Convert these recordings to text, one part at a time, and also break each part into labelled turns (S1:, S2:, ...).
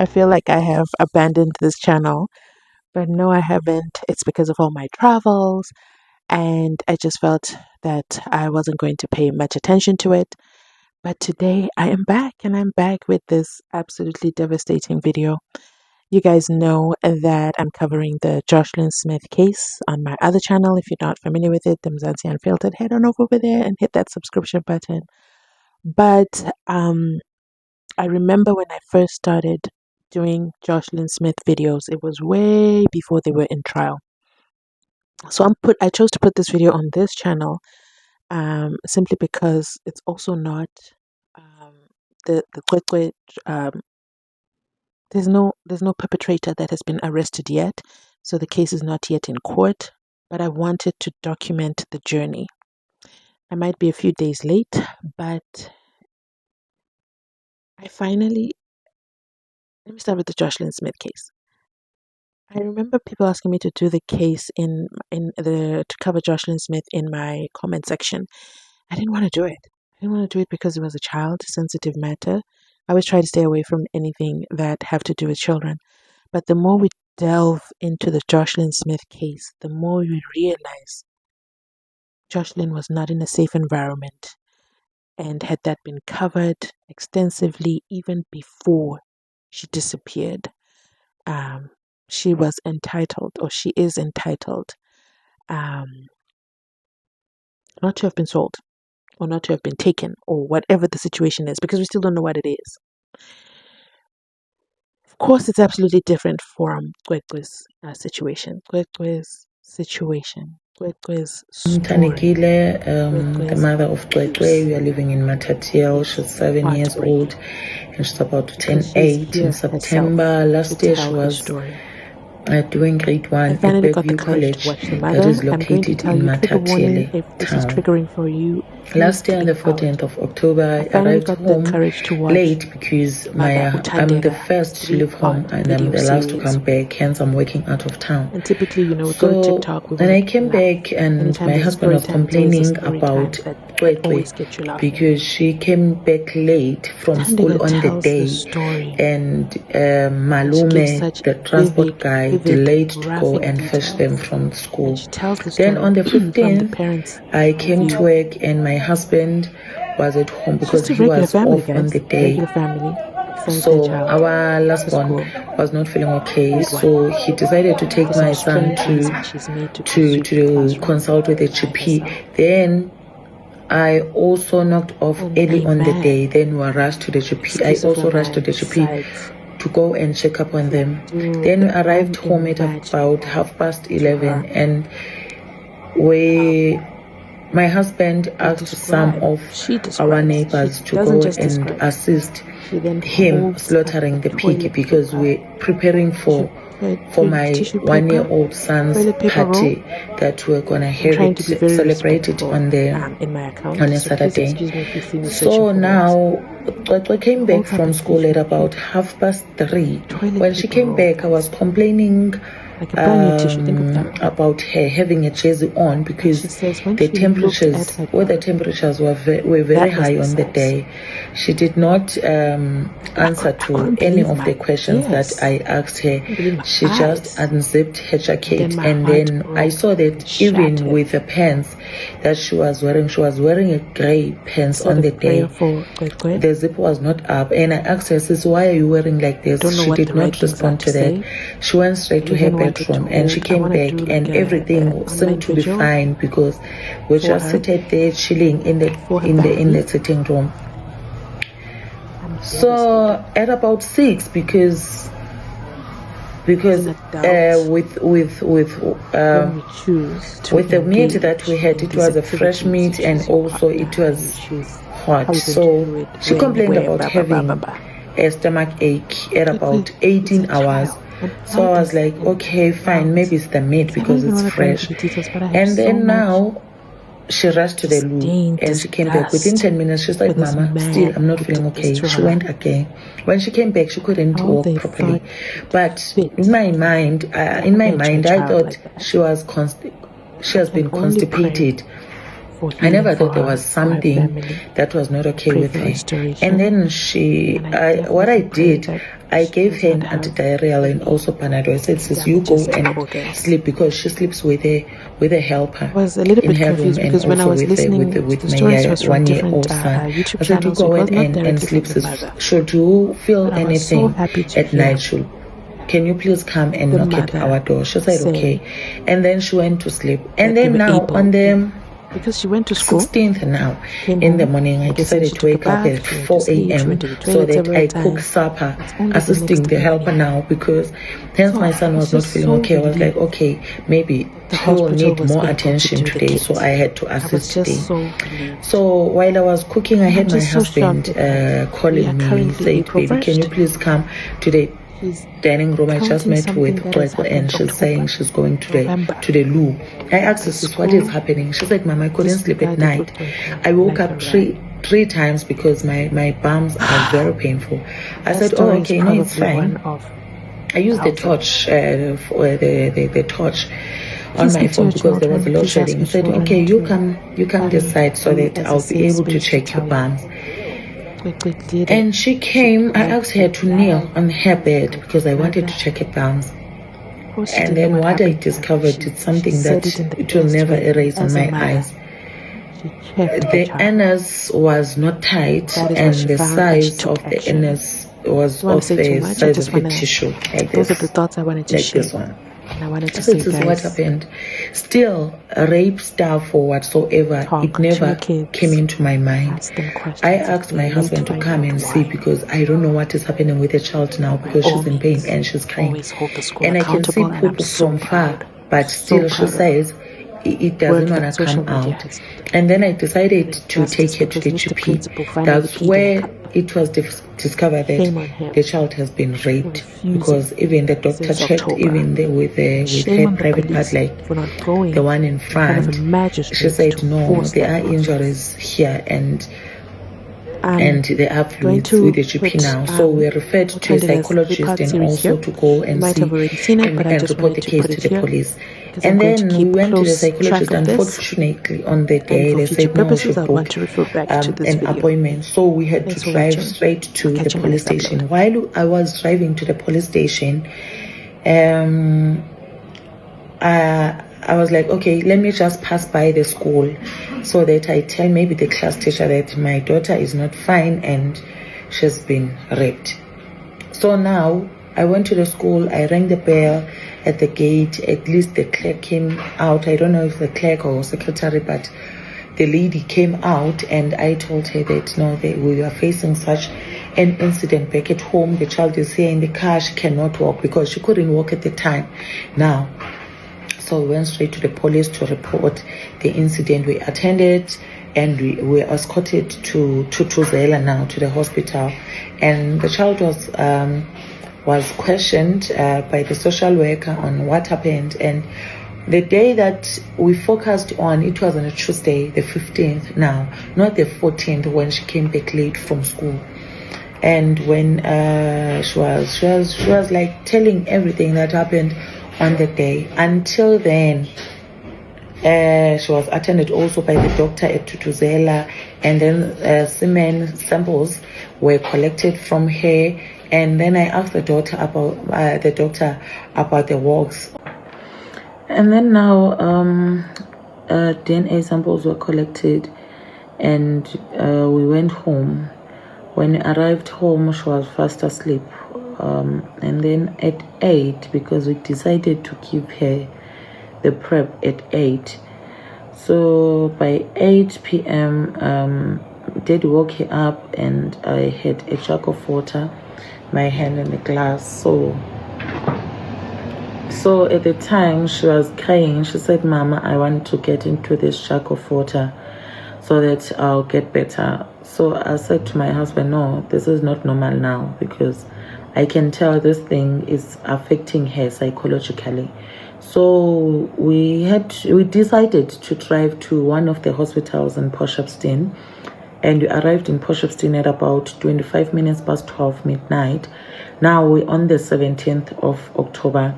S1: I feel like I have abandoned this channel, but no, I haven't. It's because of all my travels, and I just felt that I wasn't going to pay much attention to it. But today I am back, and I'm back with this absolutely devastating video. You guys know that I'm covering the Jocelyn Smith case on my other channel. If you're not familiar with it, the GNU.Unfiltered, head on over there and hit that subscription button. But I remember when I first started doing Jocelyn Smith videos, it was way before they were in trial. So I chose to put this video on this channel simply because it's also not the Cwecwe. There's no perpetrator that has been arrested yet, so the case is not yet in court. But I wanted to document the journey. I might be a few days late, but let me start with the Jocelyn Smith case. I remember people asking me to do the case to cover Jocelyn Smith in my comment section. I didn't want to do it. I didn't want to do it because it was a child-sensitive matter. I always try to stay away from anything that have to do with children. But the more we delve into the Jocelyn Smith case, the more we realize Jocelyn was not in a safe environment. And had that been covered extensively even before she disappeared, she was entitled, or she is entitled, not to have been sold or not to have been taken or whatever the situation is, because we still don't know what it is. Of course, it's absolutely different from Cwecwe's situation. Cwecwe's story.
S2: The mother of Cwecwe, we are living in Matatiel. She's 7 years old and she's about to turn 8 in September. Last year she was doing grade 1 at Bergview College that is located in Matatiele town. Last year on the 14th of October, I arrived home late because I'm the first to leave home and I'm the last to come back, hence I'm working out of town.
S1: And typically,
S2: so when I came back and my husband was complaining about Cwecwe because she came back late from school on the day and Malume, the transport guy, delayed to go and fetch them from school. Then on the 15th, I came to work and my husband was at home because he was off on the day. So our last one was not feeling okay, so he decided to take my son to consult with the GP. Then I also knocked off early on the day. Then we were rushed to the GP. I also rushed to the GP to go and check up on them. Then we arrived home at about 11:30, and my husband asked some of our neighbors to go and assist him slaughtering the pig because we're preparing for my 1-year-old son's party that we're gonna celebrate it on a Saturday. So now Cwecwe came back from school at about 3:30. When she came back, I was complaining about her having a jersey on because the temperatures were very high on the day. She did not answer to any of the questions that I asked her. She just unzipped her jacket, and then I saw that even with the pants that she was wearing a gray pants on the day. The zip was not up, and I asked her, "Sis, why are you wearing like this?" She did not respond to that. She went straight to her bedroom and she came back and everything seemed to be fine because we just seated there chilling in the sitting room. So at about 6, because with the meat that we had, it was a fresh meat and also it was hot. So she complained about having a stomach ache at about 18 hours. So I was like, okay, fine, maybe it's the meat because it's fresh. And then now she rushed to the loo and she came back within 10 minutes. She's like, "Mama, still I'm not feeling okay." She went again. When she came back, she couldn't walk properly. But in my mind, I thought she has been constipated I never thought there was something that was not okay with her. And then what I did, I gave her an antidiarrheal and also Panadol. I said, sis, you go and sleep, because she sleeps with a helper in her room, and also with my 1-year-old son. I said, you go and sleep, sis. Should you feel anything at night, can you please come and knock at our door? She said, okay. And then she went to sleep. And then now on the
S1: because she went to school
S2: 16th now in the morning, I decided to wake up at 4 a.m. so that I cook supper, assisting the helper now, because hence my son was not feeling okay. I was like, okay, maybe he will need more attention today, so I had to assist today. So while I was cooking, I had my husband calling me, said, baby, can you please come today? Dining room. I just met with Cwecwe and she's saying she's going to the loo. I asked her, what is happening? She said, Mama, I couldn't sleep at night. I woke up three times because my bums are very painful. I said, oh, okay, no, it's fine. I used the torch, the torch on my phone because there was a load shedding. I said, okay, you come this side so that I'll be able to check your bums. And she came. I asked her to kneel on her bed because I wanted to check her bums. And then what I discovered is something that it will never erase on my eyes. The anus was not tight, and the size of the anus was of the size of a tissue, like this. Those are the thoughts I wanted to share. This one. And I wanted to say, this is what happened. Still, rape stuff or whatsoever, it never came into my mind. I asked my husband to come and see, because I don't know what is happening with the child now, because she's in pain and she's crying. And I can see poop from far, but still she says it doesn't want to come out. And then I decided to take her to the GP. That's where it was discovered that the child has been raped, because even the doctor checked, even with her private part, like the one in front. She said, no, there are injuries here, and they are fluids with the GP now. So we referred to a psychologist and also to go and see and report the case to the police. And then we went to the psychologist. Unfortunately, on the day, they said no, she booked an appointment. So we had to drive straight to the police station. While I was driving to the police station, I was like, okay, let me just pass by the school so that I tell maybe the class teacher that my daughter is not fine and she's been raped. So now I went to the school. I rang the bell at the gate. At least the clerk came out. I don't know if the clerk or secretary, but the lady came out, and I told her that no, we are facing such an incident back at home. The child is here in the car. She cannot walk because she couldn't walk at the time. Now, so we went straight to the police to report the incident. We attended and we were escorted to Tuzela now, to the hospital. And the child was questioned by the social worker on what happened. And the day that we focused on, it was on a Tuesday, the 15th now, not the 14th, when she came back late from school. And when she was like telling everything that happened on the day. Until then, she was attended also by the doctor at Tutuzela, and then semen samples were collected from her. And then I asked the doctor about the walks. And then now DNA samples were collected, and we went home. When we arrived home, she was fast asleep. And then at 8, because we decided to give her the prep at 8. So by 8 p.m., Dad woke her up, and I had a jug of water, my hand in the glass. So at the time she was crying. She said, Mama, I want to get into this jug of water so that I'll get better. So I said to my husband, no, this is not normal now, because I can tell this thing is affecting her psychologically. So we decided to drive to one of the hospitals in Potchefstroom, and we arrived in Potchefstroom at about 25 minutes past 12 midnight. Now we're on the 17th of October.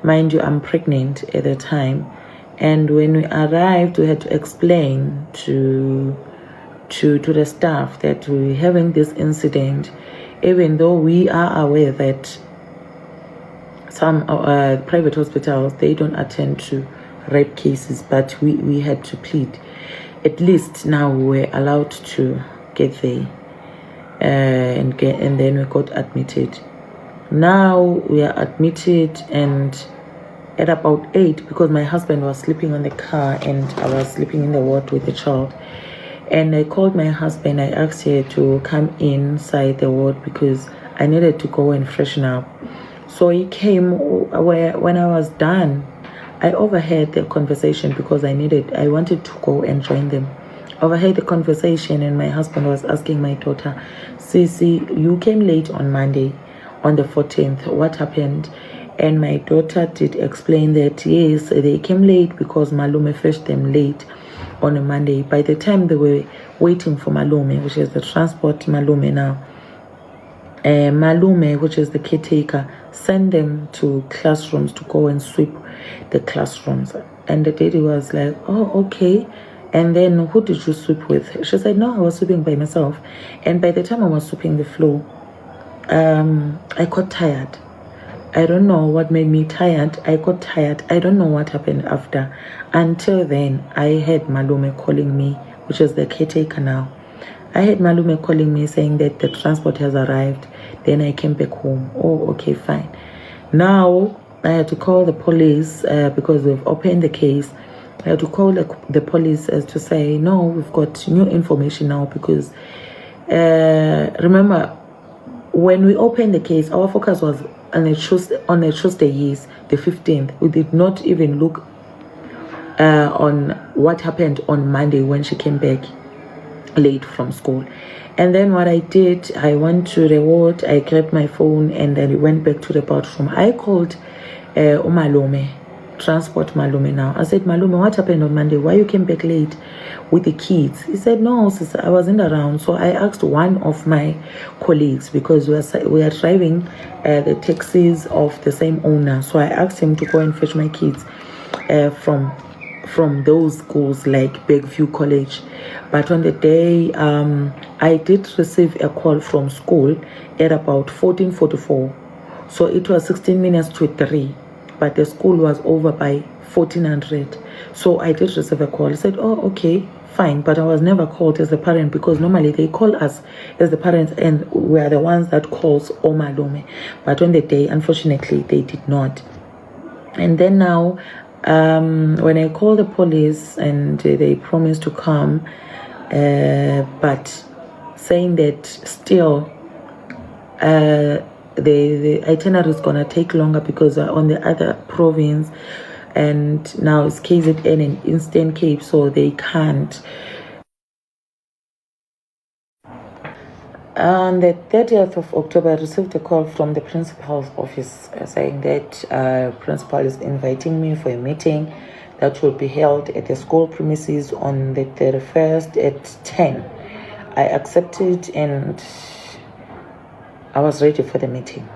S2: Mind you, I'm pregnant at the time, And when we arrived, we had to explain to the staff that we're having this incident, even though we are aware that some private hospitals, they don't attend to rape cases, but we had to plead. At least now we're allowed to get there, and then we got admitted. Now we are admitted, and at about 8, because my husband was sleeping on the car and I was sleeping in the ward with the child, and I called my husband. I asked her to come inside the ward because I needed to go and freshen up. So he came. When I was done, I overheard the conversation because I wanted to go and join them. Overheard the conversation, and my husband was asking my daughter, Sisi, you came late on Monday, on the 14th. What happened? And my daughter did explain that, yes, they came late because Malume fetched them late on a Monday. By the time they were waiting for Malume, which is the transport Malume now, Malume, which is the caretaker, sent them to classrooms to go and sweep the classrooms. And the lady was like, oh, okay. And then, who did you sweep with? She said, no, I was sweeping by myself. And by the time I was sweeping the floor, I got tired. I don't know what made me tired. I got tired. I don't know what happened after. Until then, I had Malume calling me, which is the caretaker now. I had Malume calling me saying that the transport has arrived. Then I came back home. Oh, okay, fine. Now, I had to call the police because we've opened the case. I had to call the police as to say, no, we've got new information now because, remember, when we opened the case, our focus was on a Tuesday, yes, the 15th. We did not even look on what happened on Monday when she came back late from school. And then what I did, I went to the ward, I grabbed my phone, and then I went back to the bathroom. I called Malume, transport Malume now. I said, Malume, what happened on Monday? Why you came back late with the kids? He said, no, sister, I wasn't around. So I asked one of my colleagues, because we are driving the taxis of the same owner. So I asked him to go and fetch my kids from those schools like Bergview College. But on the day, I did receive a call from school at about 14:44. So it was 16 minutes to 3, but the school was over by 1400. So I did receive a call. I said, oh, okay, fine. But I was never called as a parent, because normally they call us as the parents and we are the ones that calls Malume. But on the day, unfortunately, they did not. And then now, when I called the police, and they promised to come, but saying that still the itinerary is gonna take longer because we're on the other province, and now it's KZN and Eastern Cape, so they can't. On the 30th of October, I received a call from the principal's office saying that principal is inviting me for a meeting that will be held at the school premises on the 31st at 10. I accepted, and I was ready for the meeting.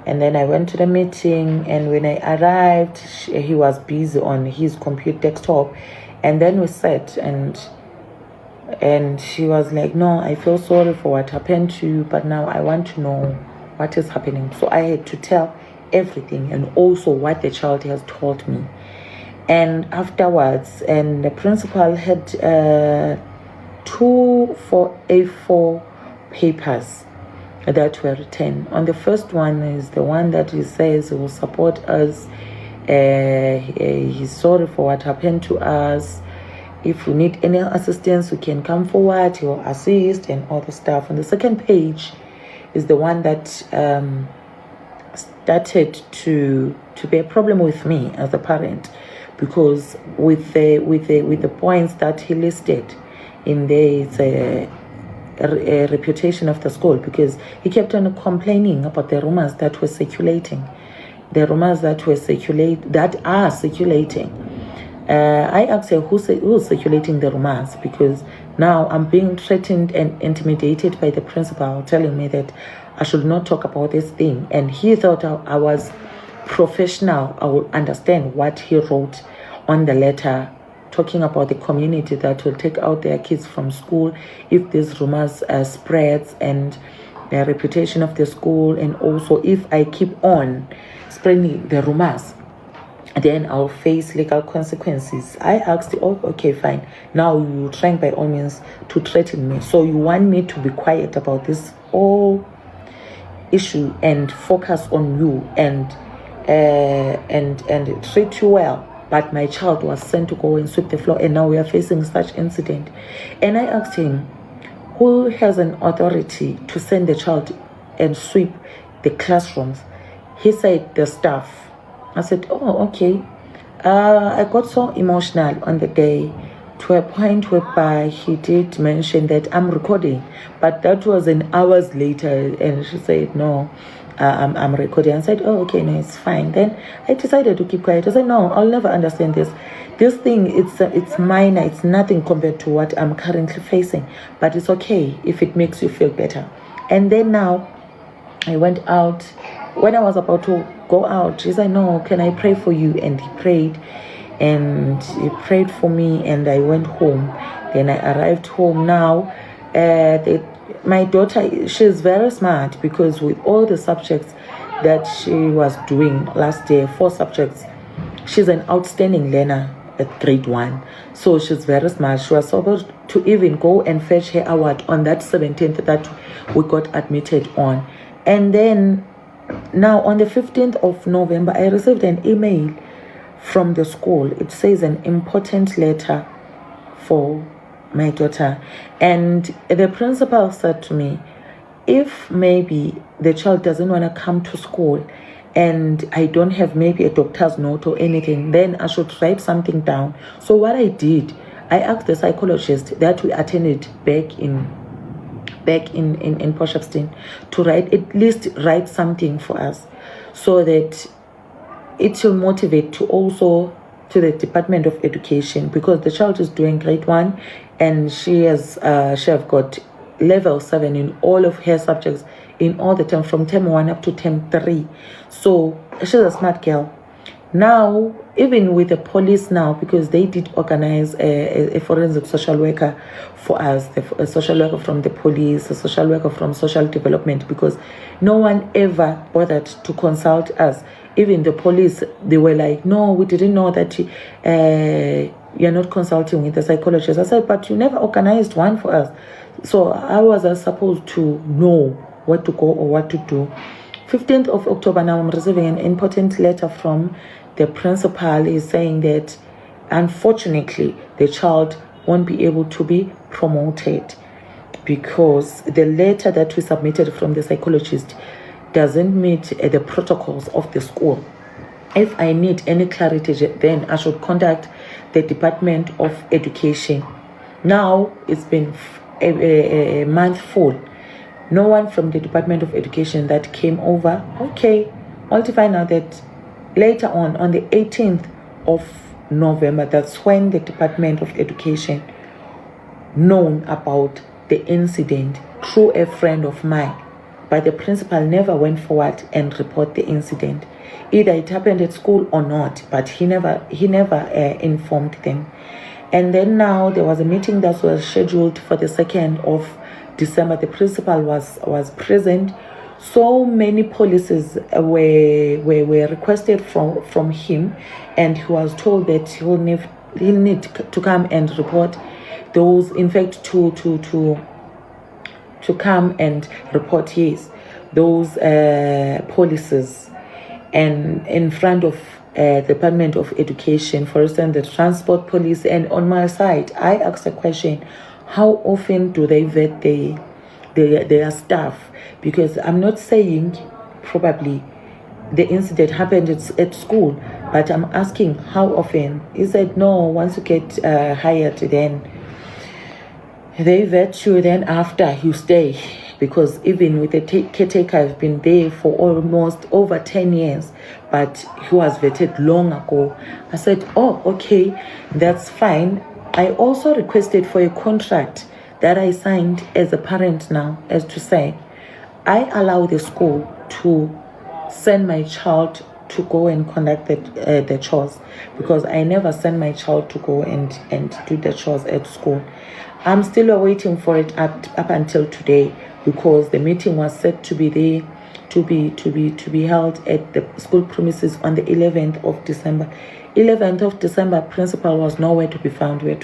S2: And then I went to the meeting, and when I arrived, he was busy on his computer desktop. And then we sat, and she was like, no, I feel sorry for what happened to you, but now I want to know what is happening. So I had to tell everything, and also what the child has told me. And afterwards, and the principal had 2 A4 papers that were written. On the first one is the one that he says he will support us. He's sorry for what happened to us. If we need any assistance, we can come forward, he will assist, and all the stuff. On the second page is the one that started to be a problem with me as a parent, because with the points that he listed in there, it's a reputation of the school, because he kept on complaining about the rumors that were circulating, that are circulating. I asked her who's circulating the rumors, because now I'm being threatened and intimidated by the principal, telling me that I should not talk about this thing. And he thought I was professional. I would understand what he wrote on the letter, talking about the community that will take out their kids from school if these rumors spreads, and the reputation of the school, and also if I keep on spreading the rumors, then I'll face legal consequences. I asked, oh, okay, fine. Now you're trying by all means to threaten me. So you want me to be quiet about this whole issue and focus on you and treat you well. But my child was sent to go and sweep the floor, and now we are facing such incident. And I asked him, who has an authority to send the child and sweep the classrooms? He said, the staff. I said, oh, okay. I got so emotional on the day, to a point whereby he did mention that I'm recording, but that was an hours later, and she said, no, I'm recording. I said, oh, okay, no, it's fine. Then I decided to keep quiet. I said, no, I'll never understand this. This thing, it's minor, it's nothing compared to what I'm currently facing, but it's okay if it makes you feel better. And then now, I went out. When I was about to go out, he said, no, can I pray for you? And he prayed for me, and I went home. Then I arrived home. Now my daughter, she's very smart, because with all the subjects that she was doing last year, 4 subjects, she's an outstanding learner at grade 1. So she's very smart. She was able to even go and fetch her award on that 17th that we got admitted on. And then now on the 15th of November, I received an email from the school. It says an important letter for my daughter. And the principal said to me, if maybe the child doesn't want to come to school and I don't have maybe a doctor's note or anything, then I should write something down. So what I did, I asked the psychologist that we attended back in Potchefstroom to at least write something for us, so that it will motivate to also to the Department of Education, because the child is doing grade 1 and she have got level 7 in all of her subjects in all the term from term 1 up to term 3. So she's a smart girl. Now, even with the police now, because they did organize a forensic social worker for us, a social worker from the police, a social worker from social development, because no one ever bothered to consult us. Even the police, they were like, no, we didn't know that you're not consulting with the psychologist. I said, but you never organized one for us. So how was I supposed to know what to go or what to do? 15th of October, now I'm receiving an important letter from the principal. Is saying that unfortunately the child won't be able to be promoted, because the letter that we submitted from the psychologist doesn't meet the protocols of the school. If I need any clarity, then I should contact the Department of Education. Now it's been a month full. No one from the Department of Education that came over. Okay, only to find out that later on the 18th of November, that's when the Department of Education known about the incident through a friend of mine. But the principal never went forward and report the incident. Either it happened at school or not, but he never informed them. And then now there was a meeting that was scheduled for the 2nd of December. The principal was present. So many policies were requested from him, and he was told that he'll need to come and report those. In fact, to come and report, yes, those policies, and in front of Department of Education, for instance, the transport police. And on my side, I asked a question: how often do they vet their staff? Because I'm not saying probably the incident happened at school, but I'm asking how often. He said no, once you get hired, then they vet you, then after you stay. Because even with the caretaker, I've been there for almost over 10 years, but he was vetted long ago. I said, oh, okay, that's fine. I also requested for a contract that I signed as a parent now, as to say, I allow the school to send my child to go and conduct the chores, because I never sent my child to go and do the chores at school. I'm still waiting for it up until today, because the meeting was set to be there, to be held at the school premises on the 11th of December. 11th of December, principal was nowhere to be found. We had